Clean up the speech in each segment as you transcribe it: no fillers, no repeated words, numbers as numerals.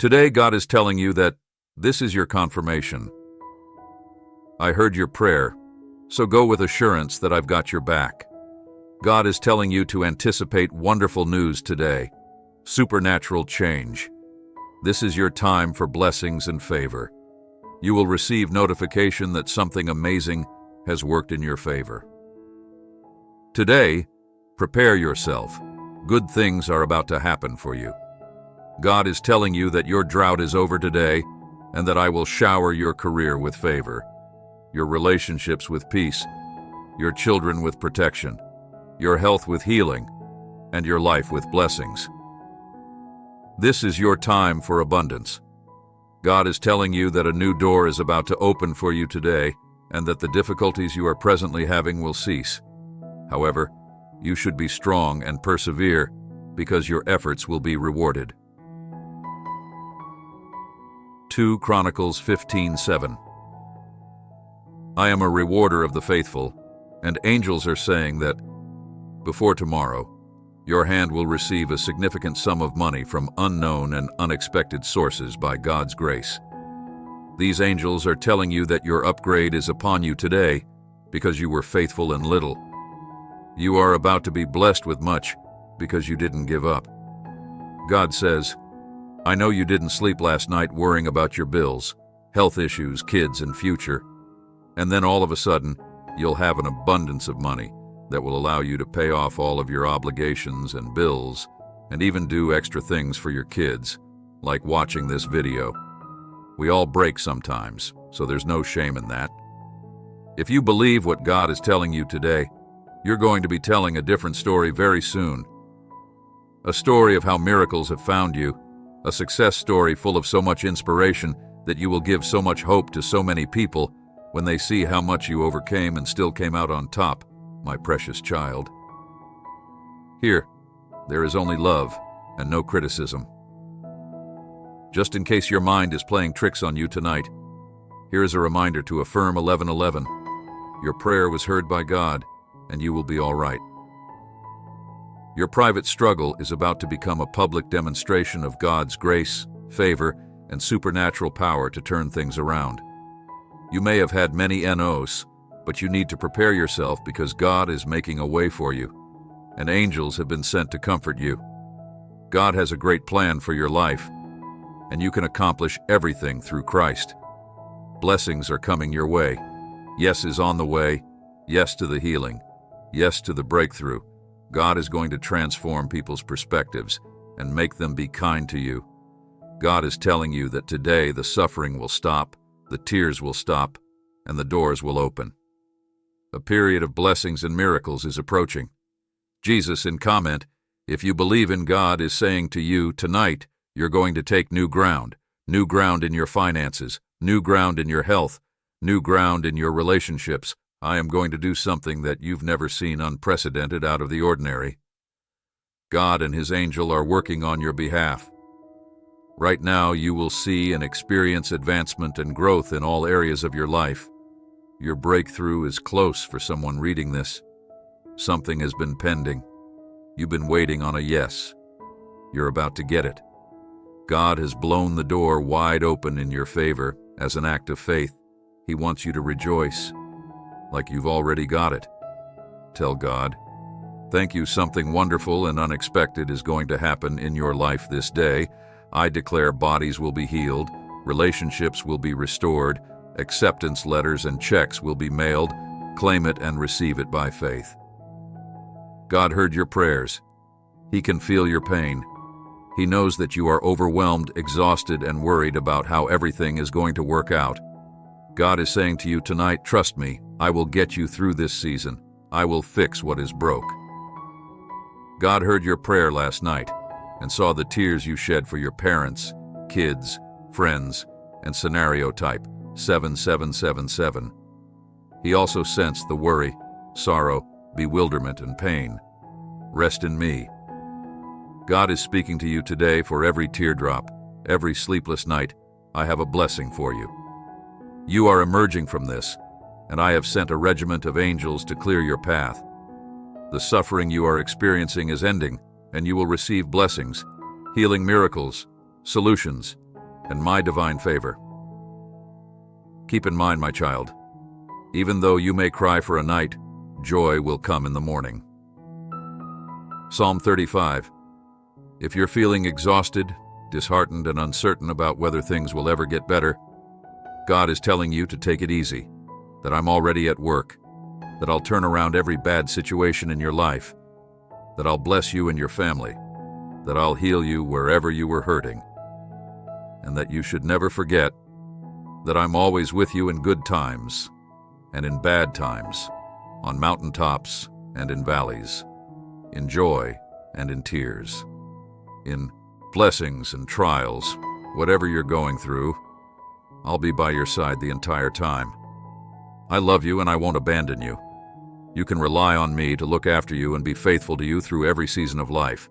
Today, God is telling you that this is your confirmation. I heard your prayer, so go with assurance that I've got your back. God is telling you to anticipate wonderful news today, supernatural change. This is your time for blessings and favor. You will receive notification that something amazing has worked in your favor. Today, prepare yourself. Good things are about to happen for you. God is telling you that your drought is over today and that I will shower your career with favor, your relationships with peace, your children with protection, your health with healing, and your life with blessings. This is your time for abundance. God is telling you that a new door is about to open for you today and that the difficulties you are presently having will cease. However, you should be strong and persevere because your efforts will be rewarded. 2 Chronicles 15:7. I am a rewarder of the faithful, and angels are saying that before tomorrow, your hand will receive a significant sum of money from unknown and unexpected sources by God's grace. These angels are telling you that your upgrade is upon you today because you were faithful in little. You are about to be blessed with much because you didn't give up. God says, I know you didn't sleep last night worrying about your bills, health issues, kids, and future. And then all of a sudden, you'll have an abundance of money that will allow you to pay off all of your obligations and bills, and even do extra things for your kids, like watching this video. We all break sometimes, so there's no shame in that. If you believe what God is telling you today, you're going to be telling a different story very soon. A story of how miracles have found you, a success story full of so much inspiration that you will give so much hope to so many people when they see how much you overcame and still came out on top, my precious child. Here, there is only love and no criticism. Just in case your mind is playing tricks on you tonight, here is a reminder to affirm 11:11. Your prayer was heard by God, and you will be all right. Your private struggle is about to become a public demonstration of God's grace, favor, and supernatural power to turn things around. You may have had many NOs, but you need to prepare yourself because God is making a way for you, and angels have been sent to comfort you. God has a great plan for your life, and you can accomplish everything through Christ. Blessings are coming your way. Yes is on the way. Yes to the healing. Yes to the breakthrough. God is going to transform people's perspectives and make them be kind to you. God is telling you that today the suffering will stop, the tears will stop, and the doors will open. A period of blessings and miracles is approaching. Jesus, in comment, if you believe in God, is saying to you, tonight, you're going to take new ground in your finances, new ground in your health, new ground in your relationships. I am going to do something that you've never seen, unprecedented, out of the ordinary. God and His angel are working on your behalf. Right now, you will see and experience advancement and growth in all areas of your life. Your breakthrough is close for someone reading this. Something has been pending. You've been waiting on a yes. You're about to get it. God has blown the door wide open in your favor as an act of faith. He wants you to rejoice, like you've already got it. Tell God, thank you, something wonderful and unexpected is going to happen in your life this day. I declare bodies will be healed, relationships will be restored, acceptance letters and checks will be mailed. Claim it and receive it by faith. God heard your prayers. He can feel your pain. He knows that you are overwhelmed, exhausted, and worried about how everything is going to work out. God is saying to you tonight, trust me, I will get you through this season. I will fix what is broke. God heard your prayer last night and saw the tears you shed for your parents, kids, friends, and scenario type 7777. He also sensed the worry, sorrow, bewilderment, and pain. Rest in me. God is speaking to you today for every teardrop, every sleepless night. I have a blessing for you. You are emerging from this, and I have sent a regiment of angels to clear your path. The suffering you are experiencing is ending, and you will receive blessings, healing miracles, solutions, and my divine favor. Keep in mind, my child, even though you may cry for a night, joy will come in the morning. Psalm 35. If you're feeling exhausted, disheartened, and uncertain about whether things will ever get better, God is telling you to take it easy, that I'm already at work, that I'll turn around every bad situation in your life, that I'll bless you and your family, that I'll heal you wherever you were hurting, and that you should never forget that I'm always with you in good times and in bad times, on mountaintops and in valleys, in joy and in tears, in blessings and trials. Whatever you're going through, I'll be by your side the entire time. I love you and I won't abandon you. You can rely on me to look after you and be faithful to you through every season of life.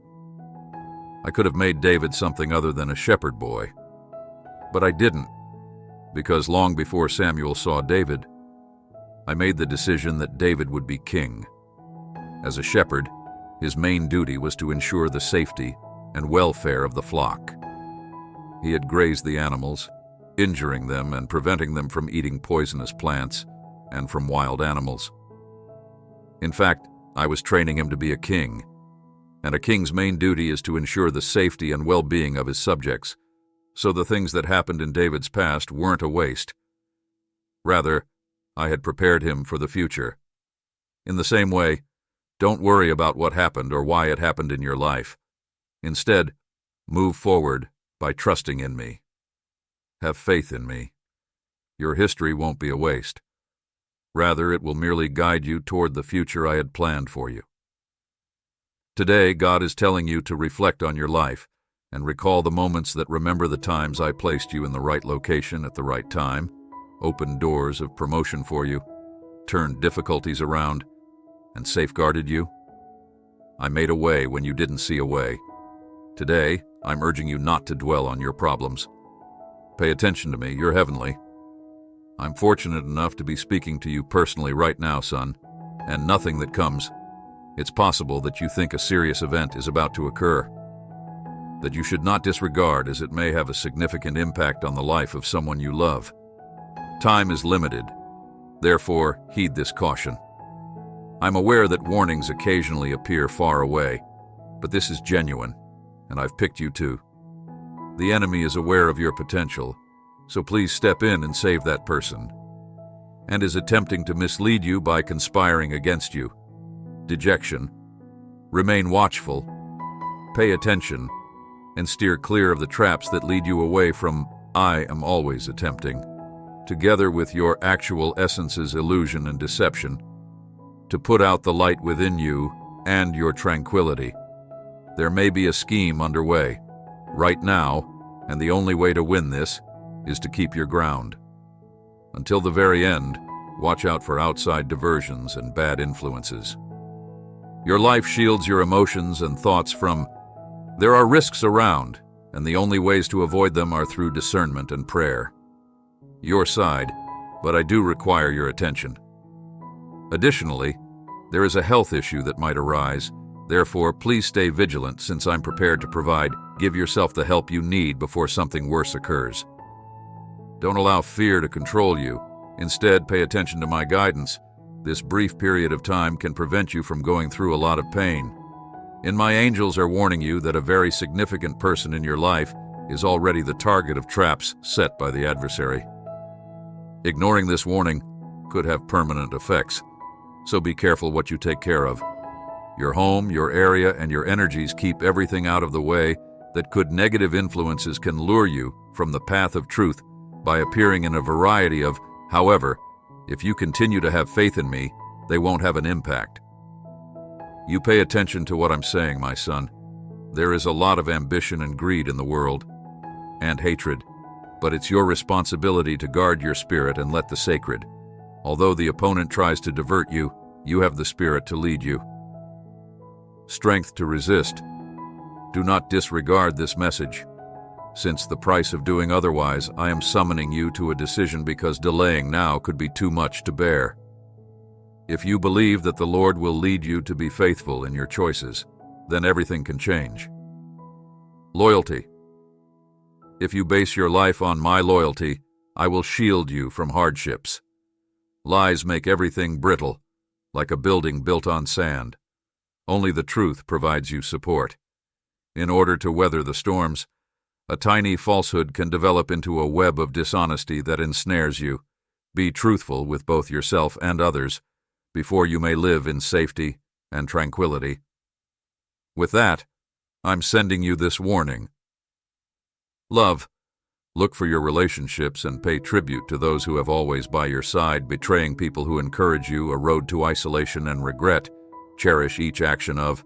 I could have made David something other than a shepherd boy, but I didn't, because long before Samuel saw David, I made the decision that David would be king. As a shepherd, his main duty was to ensure the safety and welfare of the flock. He had grazed the animals, injuring them and preventing them from eating poisonous plants and from wild animals. In fact, I was training him to be a king, and a king's main duty is to ensure the safety and well-being of his subjects, so the things that happened in David's past weren't a waste. Rather, I had prepared him for the future. In the same way, don't worry about what happened or why it happened in your life. Instead, move forward by trusting in me. Have faith in me. Your history won't be a waste. Rather, it will merely guide you toward the future I had planned for you. Today, God is telling you to reflect on your life and recall the moments that remember the times I placed you in the right location at the right time, opened doors of promotion for you, turned difficulties around, and safeguarded you. I made a way when you didn't see a way. Today, I'm urging you not to dwell on your problems. Pay attention to me, you're heavenly. I'm fortunate enough to be speaking to you personally right now, son, and nothing that comes. It's possible that you think a serious event is about to occur, that you should not disregard as it may have a significant impact on the life of someone you love. Time is limited, therefore heed this caution. I'm aware that warnings occasionally appear far away, but this is genuine, and I've picked you too. The enemy is aware of your potential, so please step in and save that person, and is attempting to mislead you by conspiring against you. Dejection. Remain watchful, pay attention, and steer clear of the traps that lead you away from I am always attempting, together with your actual essence's illusion and deception, to put out the light within you and your tranquility. There may be a scheme underway right now, and the only way to win this is to keep your ground. Until the very end, watch out for outside diversions and bad influences. Your life shields your emotions and thoughts from there are risks around, and the only ways to avoid them are through discernment and prayer. Your side, but I do require your attention. Additionally, there is a health issue that might arise. Therefore, please stay vigilant since I'm prepared to provide. Give yourself the help you need before something worse occurs. Don't allow fear to control you. Instead, pay attention to my guidance. This brief period of time can prevent you from going through a lot of pain. And my angels are warning you that a very significant person in your life is already the target of traps set by the adversary. Ignoring this warning could have permanent effects, so be careful what you take care of. Your home, your area, and your energies keep everything out of the way that could negative influences can lure you from the path of truth by appearing in a variety of, however, if you continue to have faith in me, they won't have an impact. You pay attention to what I'm saying, my son. There is a lot of ambition and greed in the world, and hatred, but it's your responsibility to guard your spirit and let the sacred. Although the opponent tries to divert you, you have the spirit to lead you. Strength to resist. Do not disregard this message. Since the price of doing otherwise, I am summoning you to a decision because delaying now could be too much to bear. If you believe that the Lord will lead you to be faithful in your choices, then everything can change. Loyalty. If you base your life on my loyalty, I will shield you from hardships. Lies make everything brittle, like a building built on sand. Only the truth provides you support. In order to weather the storms, a tiny falsehood can develop into a web of dishonesty that ensnares you. Be truthful with both yourself and others before you may live in safety and tranquility. With that, I'm sending you this warning. Love. Look for your relationships and pay tribute to those who have always by your side. Betraying people who encourage you a road to isolation and regret. Cherish each action of.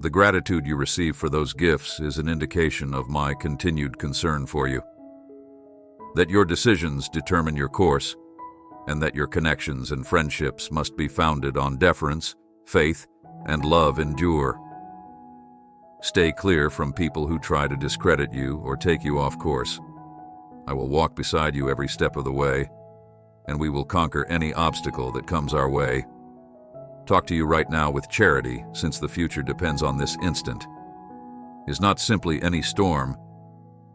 The gratitude you receive for those gifts is an indication of my continued concern for you. That your decisions determine your course, and that your connections and friendships must be founded on deference, faith, and love endure. Stay clear from people who try to discredit you or take you off course. I will walk beside you every step of the way, and we will conquer any obstacle that comes our way. Talk to you right now with charity, since the future depends on this instant. Is not simply any storm,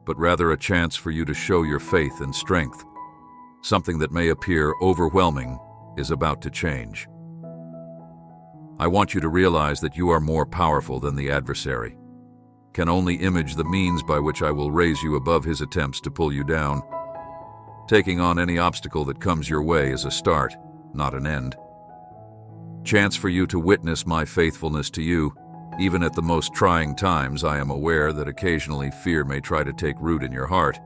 but rather a chance for you to show your faith and strength. Something that may appear overwhelming is about to change. I want you to realize that you are more powerful than the adversary. Can only image the means by which I will raise you above his attempts to pull you down. Taking on any obstacle that comes your way is a start, not an end. Chance for you to witness my faithfulness to you. Even at the most trying times, I am aware that occasionally fear may try to take root in your heart.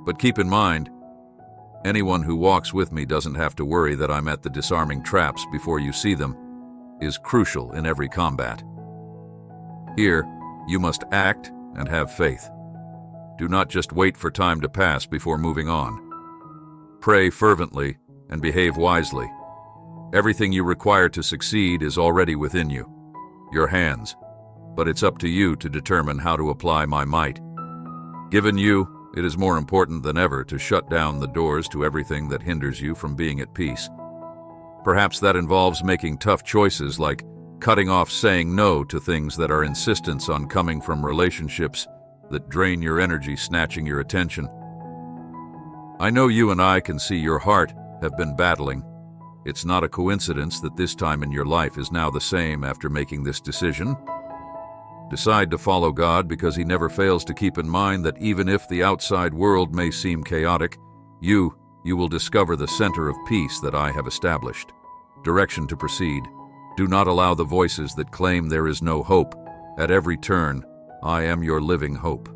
But keep in mind, anyone who walks with me doesn't have to worry that I'm at the disarming traps before you see them. Is crucial in every combat. Here, you must act and have faith. Do not just wait for time to pass before moving on. Pray fervently and behave wisely. Everything you require to succeed is already within you, your hands, but it's up to you to determine how to apply my might. Given you, it is more important than ever to shut down the doors to everything that hinders you from being at peace. Perhaps that involves making tough choices like cutting off saying no to things that are insistence on coming from relationships that drain your energy, snatching your attention. I know you and I can see your heart have been battling. It's not a coincidence that this time in your life is now the same after making this decision. Decide to follow God because He never fails to keep in mind that even if the outside world may seem chaotic, you will discover the center of peace that I have established. Direction to proceed. Do not allow the voices that claim there is no hope. At every turn, I am your living hope.